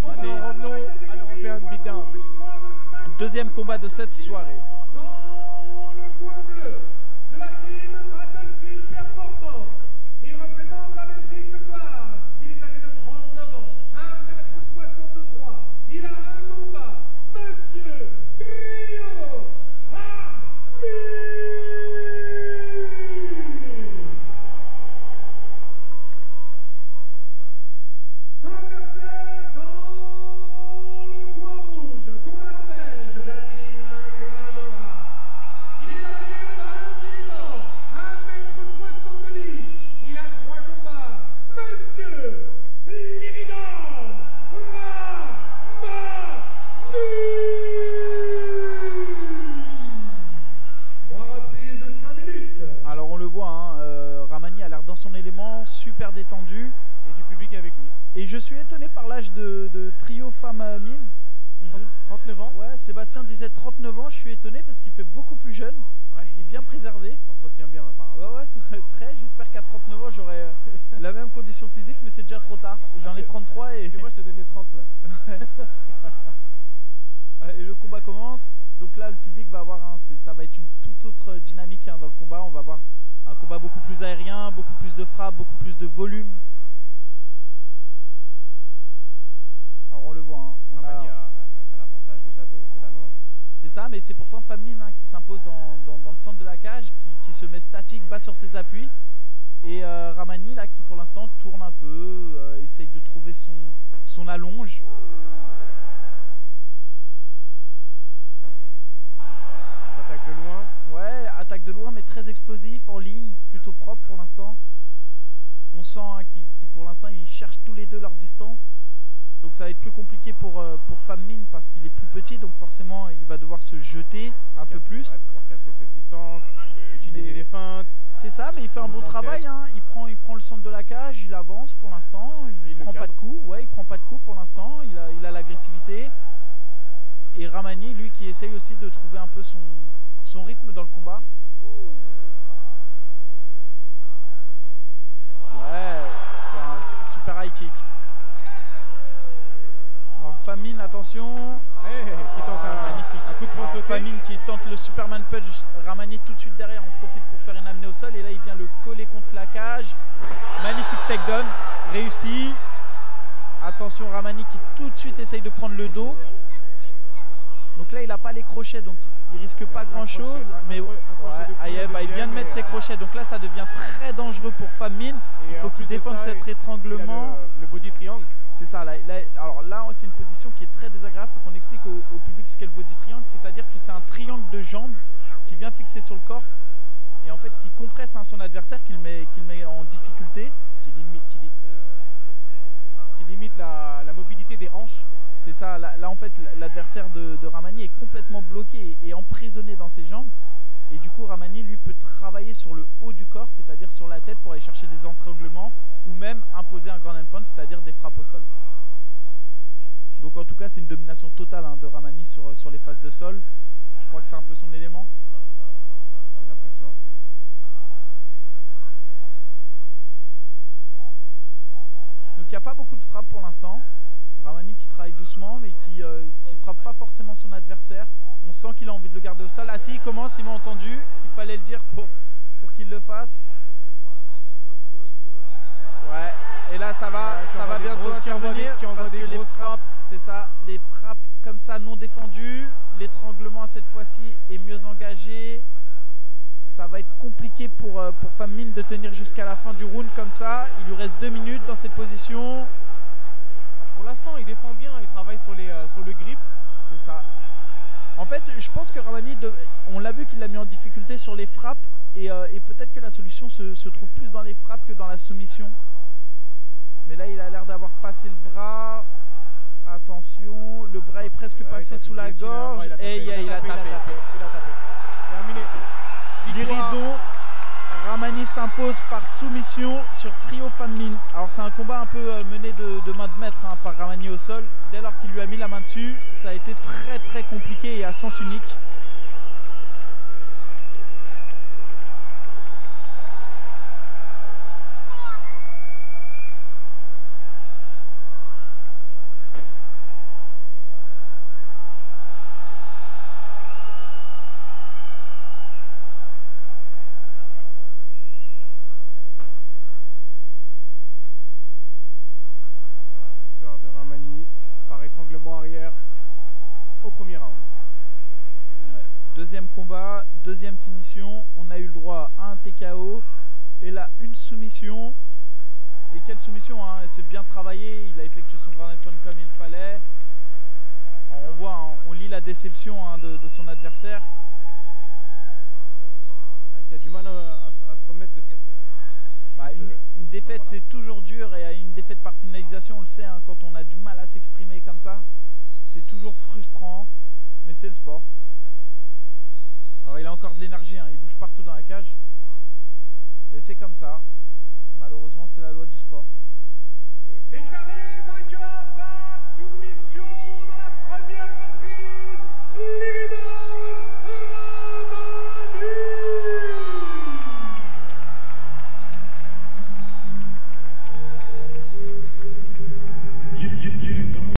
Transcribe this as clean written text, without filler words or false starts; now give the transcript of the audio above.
Maintenant, revenons à l'European Beatdown. Deuxième combat de cette soirée. Dans le coin bleu de la team Battlefield Performance, il représente la Belgique ce soir. Il est âgé de 39 ans, 1m63. Il a un combat, Monsieur Trio Famille. Son adversaire dans le coin rouge, combattant belge de la team Granora. Il est âgé de 26 ans, 1m70. Il a 3 combats. Monsieur Liridon Ramani. 3 reprises de 5 minutes. Alors on le voit, hein, Ramani a l'air dans son élément, super détendu. Et du public avec lui. Et je suis étonné par l'âge de Trio Famille. 39 ans. Ouais, Sébastien disait 39 ans, je suis étonné parce qu'il fait beaucoup plus jeune. Ouais, Il est bien préservé. Il s'entretient bien apparemment. Ouais, très. J'espère qu'à 39 ans, j'aurai la même condition physique, mais c'est déjà trop tard. J'en ai 33 et... Parce que moi je te donnais 30 là. Et le combat commence. Donc là, le public va avoir, ça va être une toute autre dynamique dans le combat. On va avoir un combat beaucoup plus aérien, beaucoup plus de frappe, beaucoup plus de volume. Alors on le voit. Hein, Ramani a l'avantage déjà de la longe. C'est ça, mais c'est pourtant Famine qui s'impose dans le centre de la cage, qui se met statique, bas sur ses appuis. Et Ramani, là, qui pour l'instant tourne un peu, essaye de trouver son allonge. Attaque de loin. Ouais, attaque de loin, mais très explosif, en ligne, plutôt propre pour l'instant. On sent qu'ils pour l'instant, ils cherchent tous les deux leur distance. Donc ça va être plus compliqué pour Famine parce qu'il est plus petit, donc forcément il va devoir se jeter un peu plus. Ouais, pouvoir casser cette distance, utiliser les feintes. C'est ça, mais il fait un bon travail. Hein. Il prend le centre de la cage, il avance pour l'instant. Il prend pas de coups. Ouais, il prend pas de coups pour l'instant. Il a l'agressivité. Et Ramani, lui, qui essaye aussi de trouver un peu son rythme dans le combat. Ouais, c'est un super high kick. Alors Famine, attention. Qui tente un coup de poing sauté. Famine qui tente le Superman Punch. Ramani tout de suite derrière, on profite pour faire une amenée au sol. Et là, il vient le coller contre la cage. Magnifique takedown, réussi. Attention, Ramani qui tout de suite essaye de prendre le dos. Donc là, il n'a pas les crochets, donc il risque pas grand-chose. Mais il vient de mettre ses crochets. Donc là, ça devient très dangereux pour Famine. Il faut qu'il défende cet étranglement. Le body triangle. C'est ça. Alors là, c'est une position qui est très désagréable. Il faut qu'on explique au public ce qu'est le body triangle. C'est-à-dire que c'est un triangle de jambes qui vient fixer sur le corps et en fait qui compresse son adversaire, qu'il met en difficulté. Qui limite la mobilité des hanches. C'est ça, là en fait l'adversaire de Ramani est complètement bloqué et emprisonné dans ses jambes. Et du coup Ramani lui peut travailler sur le haut du corps, c'est-à-dire sur la tête pour aller chercher des étranglements ou même imposer un ground and pound, c'est-à-dire des frappes au sol. Donc en tout cas c'est une domination totale de Ramani sur les phases de sol. Je crois que c'est un peu son élément. J'ai l'impression. Donc il n'y a pas beaucoup de frappes pour l'instant. Ramani qui travaille doucement mais qui frappe pas forcément son adversaire. On sent qu'il a envie de le garder au sol. Ah si, il commence, il m'a entendu. Il fallait le dire pour qu'il le fasse. Ouais, et là ça va bientôt intervenir parce que les frappes, c'est ça, les frappes comme ça non défendues, l'étranglement cette fois-ci est mieux engagé. Ça va être compliqué pour Famine de tenir jusqu'à la fin du round comme ça. Il lui reste 2 minutes dans cette position. Pour l'instant, il défend bien, il travaille sur le grip. C'est ça. En fait, je pense que Ramani, on l'a vu qu'il l'a mis en difficulté sur les frappes et peut-être que la solution se trouve plus dans les frappes que dans la soumission. Mais là, il a l'air d'avoir passé le bras. Attention, le bras est presque passé sous la gorge. Et il a tapé. Terminé. Liridon, Ramani s'impose par soumission sur Trio Famine. Alors c'est un combat un peu mené de main de maître par Ramani au sol. Dès lors qu'il lui a mis la main dessus, ça a été très très compliqué et à sens unique. étranglement arrière au premier round. Ouais. Deuxième combat, deuxième finition. On a eu le droit à un TKO. Et là, une soumission. Et quelle soumission, hein. C'est bien travaillé. Il a effectué son ground and pound comme il fallait. Alors, on voit, hein, on lit la déception, hein, de son adversaire. Qui a du mal à se remettre de cette... Une défaite, c'est toujours dur. Et une défaite par finalisation, on le sait, hein, quand on a du mal à s'exprimer comme ça, c'est toujours frustrant. Mais c'est le sport. Alors il a encore de l'énergie, hein, il bouge partout dans la cage. Et c'est comme ça. Malheureusement, c'est la loi du sport. Déclaré vainqueur par